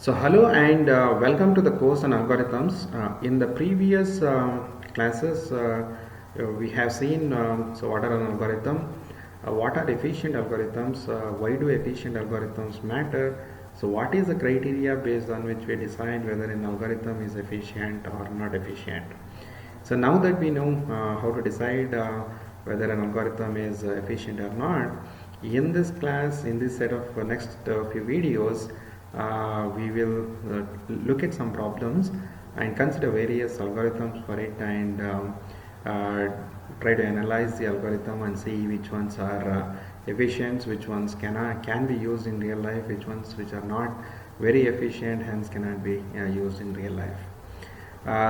So hello and welcome to the course on algorithms. In the previous classes, we have seen so what are an algorithm, what are efficient algorithms, why do efficient algorithms matter, so what is the criteria based on which we decide whether an algorithm is efficient or not efficient. So now that we know how to decide whether an algorithm is efficient or not, in this class, in this set of next few videos, we will look at some problems and consider various algorithms for it and try to analyze the algorithm and see which ones are efficient, which ones can be used in real life, which are not very efficient, hence cannot be used in real life.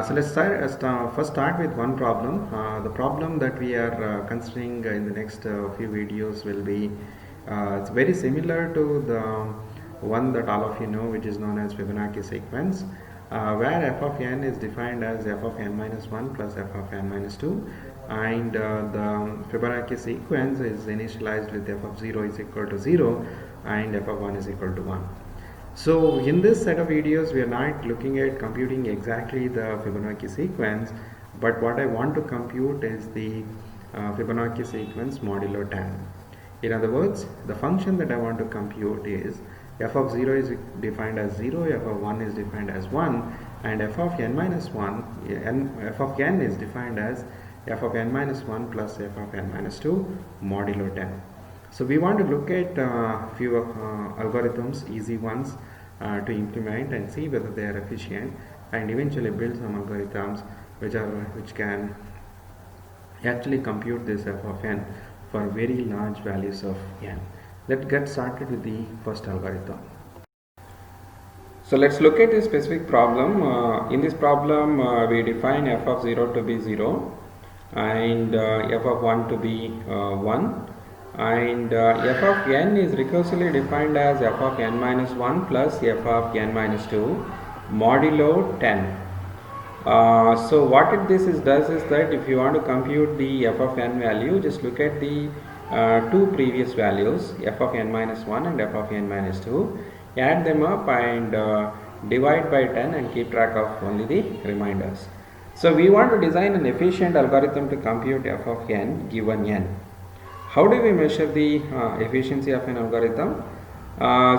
So let's first start with one problem. The problem that we are considering in the next few videos will be it's very similar to the one that all of you know, which is known as Fibonacci sequence, where f of n is defined as f of n minus 1 plus f of n minus 2, and the Fibonacci sequence is initialized with f of 0 is equal to 0 and f of 1 is equal to 1. So in this set of videos, we are not looking at computing exactly the Fibonacci sequence, but what I want to compute is the Fibonacci sequence modulo 10. In other words, the function that I want to compute is f of 0 is defined as 0, f of 1 is defined as 1, and f of n minus 1, f of n is defined as f of n minus 1 plus f of n minus 2 modulo 10. So we want to look at few algorithms, easy ones to implement and see whether they are efficient, and eventually build some algorithms which can actually compute this f of n for very large values of n. Let's get started with the first algorithm. So let's look at this specific problem. In this problem, we define f of 0 to be 0 and f of 1 to be 1. And f of n is recursively defined as f of n minus 1 plus f of n minus 2 modulo 10. So what does is that if you want to compute the f of n value, just look at the two previous values, f of n minus 1 and f of n minus 2, add them up and divide by 10 and keep track of only the reminders. So we want to design an efficient algorithm to compute f of n given n. How do we measure the efficiency of an algorithm?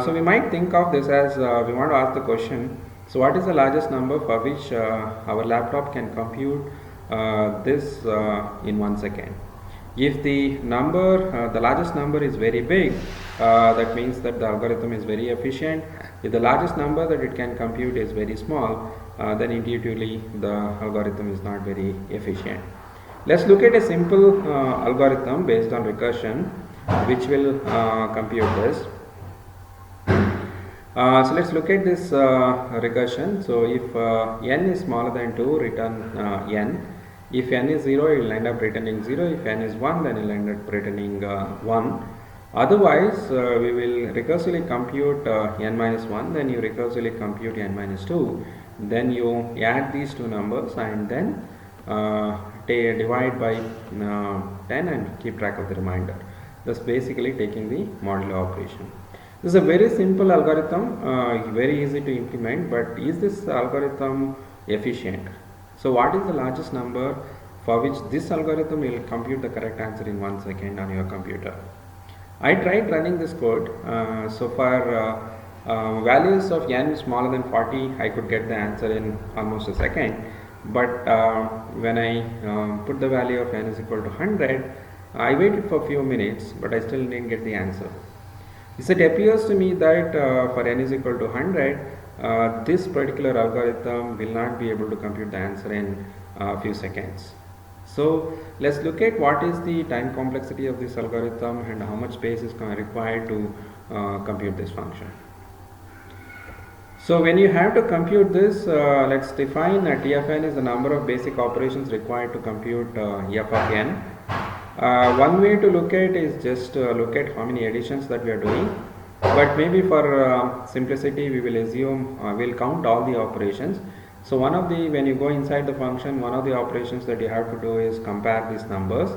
So we might think of this as we want to ask the question, so what is the largest number for which our laptop can compute this in 1 second? If the number, the largest number is very big, that means that the algorithm is very efficient. If the largest number that it can compute is very small, then intuitively the algorithm is not very efficient. Let's look at a simple algorithm based on recursion which will compute this. So let's look at this recursion. So if n is smaller than 2, return n. If n is 0, it will end up returning 0. If n is 1, then it will end up returning 1. Otherwise, we will recursively compute n minus 1, then you recursively compute n minus 2. Then you add these two numbers and then divide by 10 and keep track of the remainder. Thus basically taking the modulo operation. This is a very simple algorithm, very easy to implement, but is this algorithm efficient? So what is the largest number for which this algorithm will compute the correct answer in 1 second on your computer? I tried running this code. So for values of n smaller than 40, I could get the answer in almost a second. But when I put the value of n is equal to 100, I waited for a few minutes, but I still didn't get the answer. So it appears to me that for n is equal to 100, this particular algorithm will not be able to compute the answer in a few seconds. So let's look at what is the time complexity of this algorithm and how much space is required to compute this function. So when you have to compute this, let's define t of n is the number of basic operations required to compute f of n. One way to look at is just look at how many additions that we are doing, but maybe for simplicity we will assume we'll count all the operations. So when you go inside the function, one of the operations that you have to do is compare these numbers,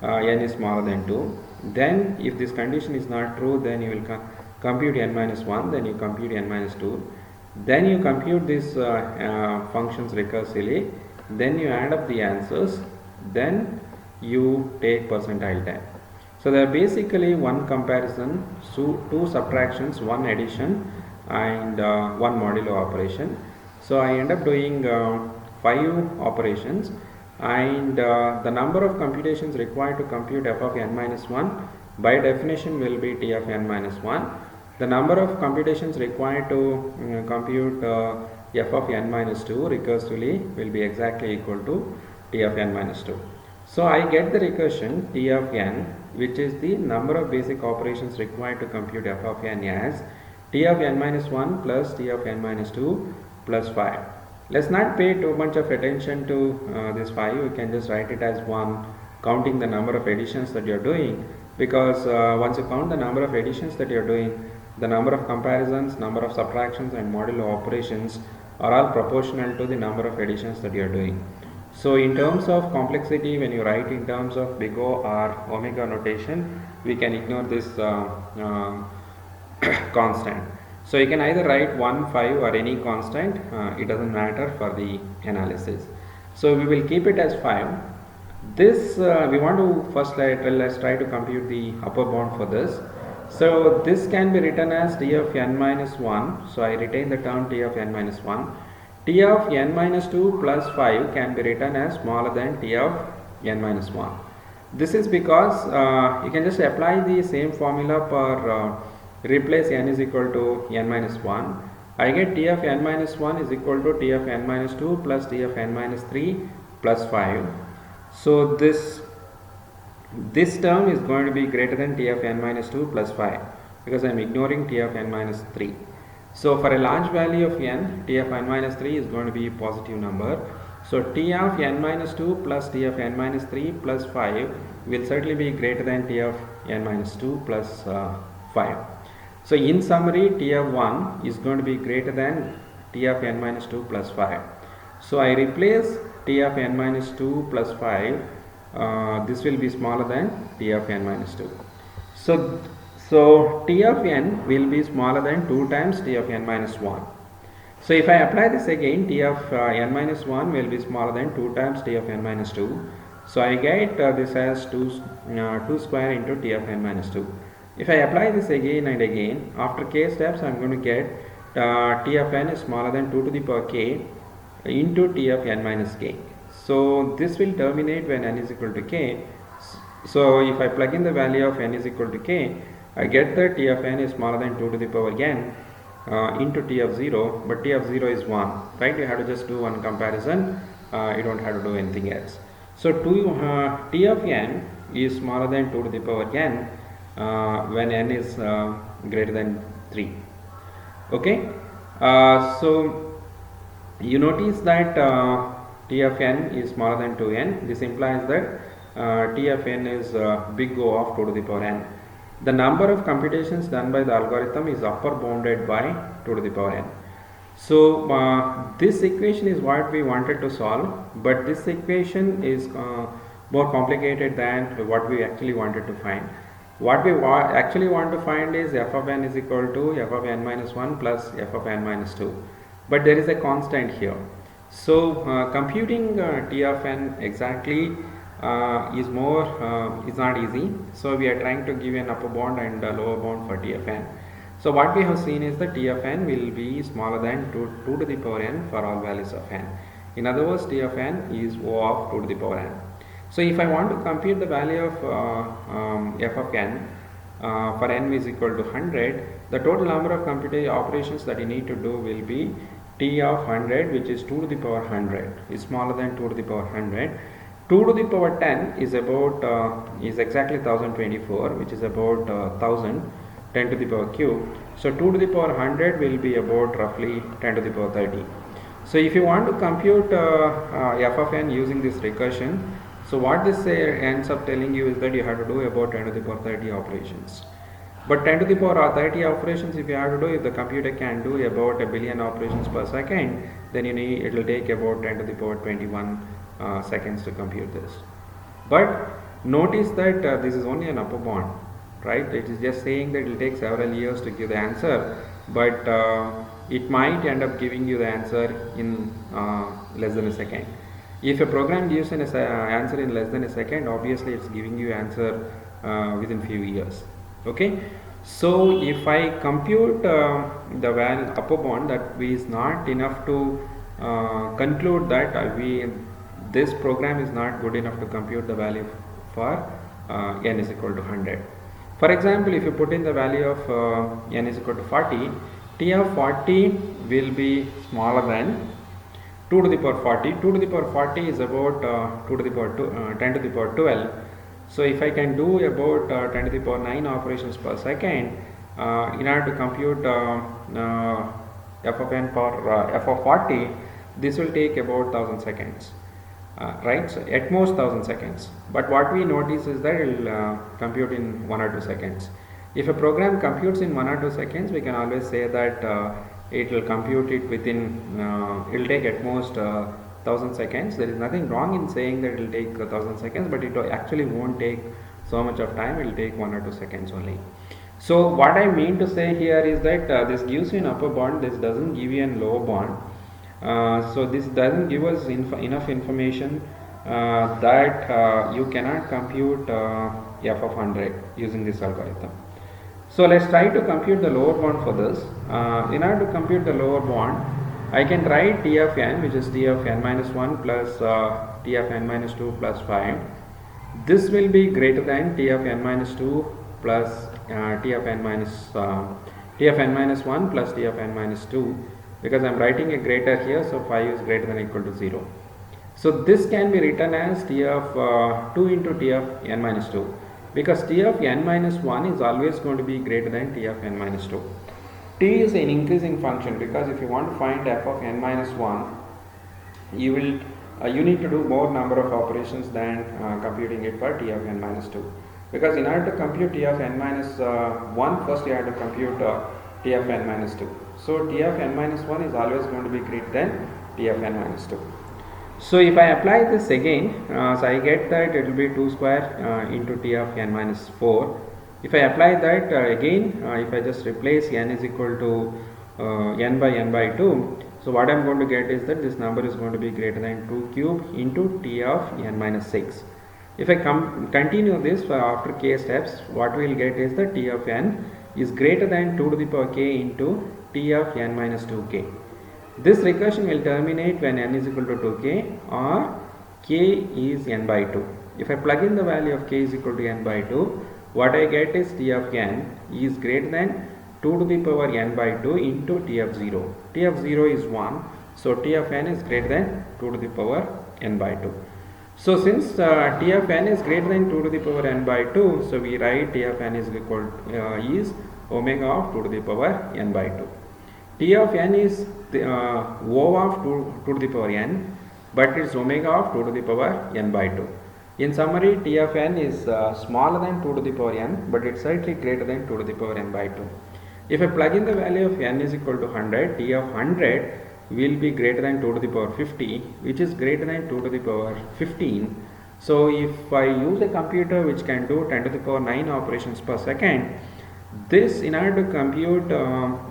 n is smaller than 2. Then if this condition is not true, then you will compute n minus 1, then you compute n minus 2. then you compute these functions recursively, then you add up the answers, then you take percentile time. So they are basically one comparison, so two subtractions, one addition, and one modulo operation. So I end up doing 5 operations, and the number of computations required to compute f of n minus 1 by definition will be t of n minus 1. The number of computations required to compute f of n minus 2 recursively will be exactly equal to t of n minus 2. So I get the recursion t of n, which is the number of basic operations required to compute f of n, as t of n minus 1 plus t of n minus 2 plus 5. Let's not pay too much of attention to this 5. You can just write it as 1, counting the number of additions that you are doing, because once you count the number of additions that you are doing, the number of comparisons, number of subtractions, and modulo operations are all proportional to the number of additions that you are doing. So in terms of complexity, when you write in terms of big O or omega notation, we can ignore this constant. So you can either write 1, 5 or any constant, it doesn't matter for the analysis. So we will keep it as 5. This we want to first let's try to compute the upper bound for this. So this can be written as t of n minus 1. So I retain the term t of n minus 1. T of n minus 2 plus 5 can be written as smaller than t of n minus 1. This is because you can just apply the same formula for replace n is equal to n minus 1. I get t of n minus 1 is equal to t of n minus 2 plus t of n minus 3 plus 5. So this term is going to be greater than t of n minus 2 plus 5, because I am ignoring t of n minus 3. So for a large value of n, t of n minus 3 is going to be a positive number. So t of n minus 2 plus t of n minus 3 plus 5 will certainly be greater than t of n minus 2 plus 5. So in summary, t of 1 is going to be greater than t of n minus 2 plus 5. So I replace t of n minus 2 plus 5. This will be smaller than t of n minus 2. So t of n will be smaller than 2 times t of n minus 1. So if I apply this again, t of n minus 1 will be smaller than 2 times t of n minus 2. So I get this as 2 square into t of n minus 2. If I apply this again and again, after k steps I am going to get t of n is smaller than 2 to the power k into t of n minus k. So this will terminate when n is equal to k. So if I plug in the value of n is equal to k, I get that t of n is smaller than 2 to the power n into t of 0, but t of 0 is 1, right? You have to just do one comparison, you don't have to do anything else. So t of n is smaller than 2 to the power n when n is greater than 3. Okay, so you notice that t of n is smaller than 2n. This implies that t of n is big O of 2 to the power n. The number of computations done by the algorithm is upper bounded by 2 to the power n. So this equation is what we wanted to solve, but this equation is more complicated than what we actually wanted to find. What we actually want to find is f of n is equal to f of n minus 1 plus f of n minus 2, but there is a constant here. So computing t of n exactly is not easy. So we are trying to give an upper bound and a lower bound for t of n. So what we have seen is that t of n will be smaller than 2 to the power n for all values of n. In other words, t of n is O of 2 to the power n. So if I want to compute the value of f of n for n is equal to 100, the total number of computation operations that you need to do will be t of 100, which is 2 to the power 100, is smaller than 2 to the power 100. 2 to the power 10 is about is exactly 1024, which is about 1000, 10 to the power cube. So 2 to the power 100 will be about roughly 10 to the power 30. So if you want to compute f of n using this recursion, so what this ends up telling you is that you have to do about 10 to the power 30 operations. But 10 to the power 30 operations, if you have to do, if the computer can do about a billion operations per second, then it will take about 10 to the power 21 seconds to compute this. But notice that this is only an upper bound, right? It is just saying that it will take several years to give the answer. but it might end up giving you the answer in less than a second. If a program gives an answer in less than a second, obviously it's giving you answer within few years. Okay, so if I compute the value upper bound, that is not enough to conclude that this program is not good enough to compute the value for n is equal to 100. For example, if you put in the value of n is equal to 40, t of 40 will be smaller than 2 to the power 40. 2 to the power 40 is about 2 to the power 10 to the power 12. So if I can do about 10 to the power 9 operations per second in order to compute f of n for f of 40, this will take about 1000 seconds. Right, so at most 1000 seconds, but what we notice is that it will compute in 1 or 2 seconds. If a program computes in 1 or 2 seconds, we can always say that it will compute it within, it will take at most 1000 seconds. There is nothing wrong in saying that it will take 1000 seconds, but it actually won't take so much of time, it will take 1 or 2 seconds only. So what I mean to say here is that this gives you an upper bound, this doesn't give you a lower bound. So this doesn't give us enough information that you cannot compute f of 100 using this algorithm. So let's try to compute the lower bound for this. In order to compute the lower bound, I can write t of n, which is t of n minus 1 plus t of n minus 2 plus 5. This will be greater than t of n minus 2 plus t of n minus 1 plus t of n minus 2. Because I am writing a greater here, so 5 is greater than or equal to 0. So this can be written as t of 2 into t of n minus 2, because t of n minus 1 is always going to be greater than t of n minus 2. T is an increasing function, because if you want to find f of n minus 1, you need to do more number of operations than computing it for t of n minus 2. Because in order to compute t of n minus 1, first you have to compute t of n minus 2. So t of n minus 1 is always going to be greater than t of n minus 2. So if I apply this again, so I get that it will be 2 square into t of n minus 4. If I apply that again, if I just replace n is equal to n by 2, so what I am going to get is that this number is going to be greater than 2 cube into t of n minus 6. If I continue this after k steps, what we will get is that t of n is greater than 2 to the power k into t of n minus 2k. This recursion will terminate when n is equal to 2k or k is n by 2. If I plug in the value of k is equal to n by 2, what I get is t of n is greater than 2 to the power n by 2 into t of 0. T of 0 is 1, so t of n is greater than 2 to the power n by 2. So since t of n is greater than 2 to the power n by 2, so we write t of n is equal is omega of 2 to the power n by 2. T of n is O of 2 to the power n, but it's omega of 2 to the power n by 2. In summary, T of n is smaller than 2 to the power n, but it's slightly greater than 2 to the power n by 2. If I plug in the value of n is equal to 100, T of 100 will be greater than 2 to the power 50, which is greater than 2 to the power 15. So if I use a computer which can do 10 to the power 9 operations per second, this in order to compute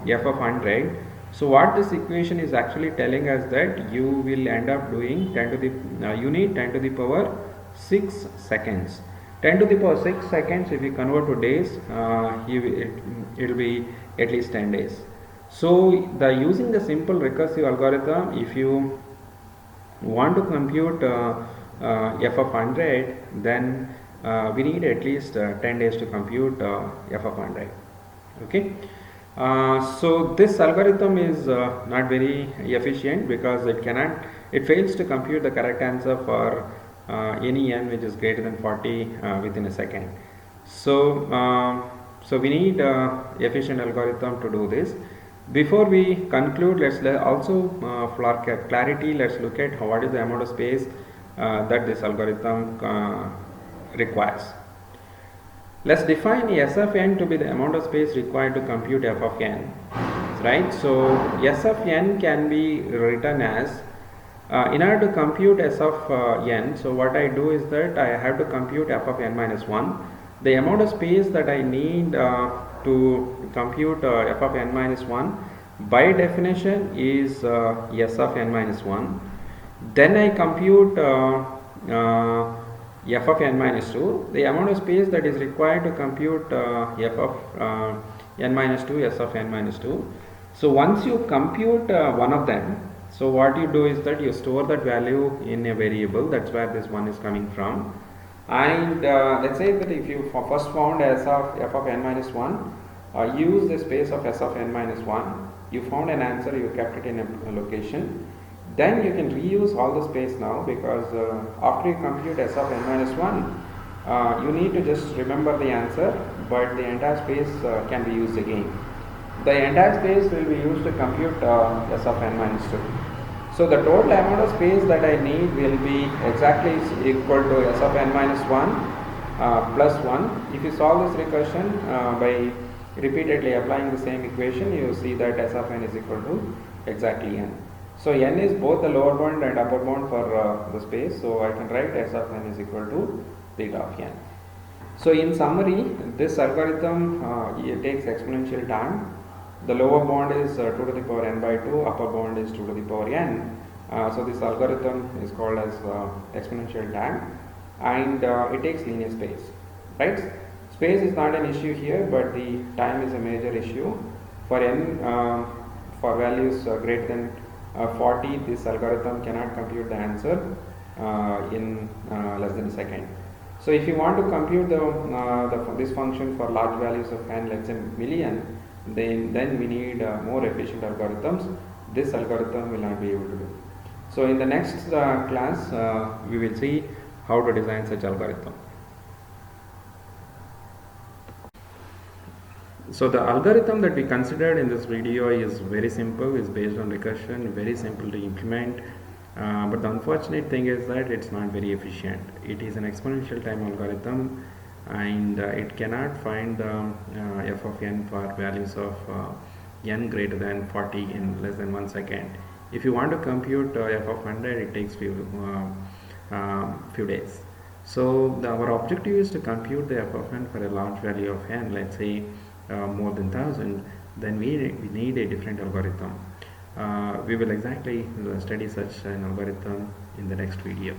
f of 100, so what this equation is actually telling us that you will end up doing 10 to the you need 10 to the power 6 seconds. 10 to the power 6 seconds, if you convert to days, it will be at least 10 days. So using the simple recursive algorithm, if you want to compute f of 100, then we need at least 10 days to compute f of 100. Okay. So this algorithm is not very efficient, because it fails to compute the correct answer for any n which is greater than 40 within a second. So we need efficient algorithm to do this. Before we conclude, let's also for clarity, let's look at what is the amount of space that this algorithm requires. Let's define S of n to be the amount of space required to compute f of n, right? So S of n can be written as in order to compute S of n, so what I do is that I have to compute f of n minus 1. the amount of space that I need to compute f of n minus 1 by definition is s of n minus 1. Then I compute f of n minus 2, the amount of space that is required to compute f of n minus 2, s of n minus 2. So once you compute one of them, so what you do is that you store that value in a variable, that's where this one is coming from. And let's say that if you first found s of f of n minus 1, use the space of s of n minus 1, you found an answer, you kept it in a location, then you can reuse all the space now, because after you compute s of n minus 1, you need to just remember the answer, but the entire space can be used again. The entire space will be used to compute s of n minus 2. So the total amount of space that I need will be exactly equal to s of n minus 1 plus 1. If you solve this recursion by repeatedly applying the same equation, you see that s of n is equal to exactly n. So n is both the lower bound and upper bound for the space, so I can write s of n is equal to theta of n. So in summary, this algorithm it takes exponential time. The lower bound is 2 to the power n by 2, upper bound is 2 to the power n. So this algorithm is called as exponential time, and it takes linear space, right? Space is not an issue here, but the time is a major issue. For n for values greater than 40, this algorithm cannot compute the answer in less than a second. So if you want to compute this function for large values of n less than million, then we need more efficient algorithms. This algorithm will not be able to do. So in the next class, we will see how to design such algorithm. So the algorithm that we considered in this video is very simple, is based on recursion, very simple to implement, but the unfortunate thing is that it's not very efficient. It is an exponential time algorithm, and it cannot find f of n for values of n greater than 40 in less than 1 second. If you want to compute f of 100, it takes few days. So our objective is to compute the f of n for a large value of n, let's say more than 1000, then we need a different algorithm. We will exactly study such an algorithm in the next video.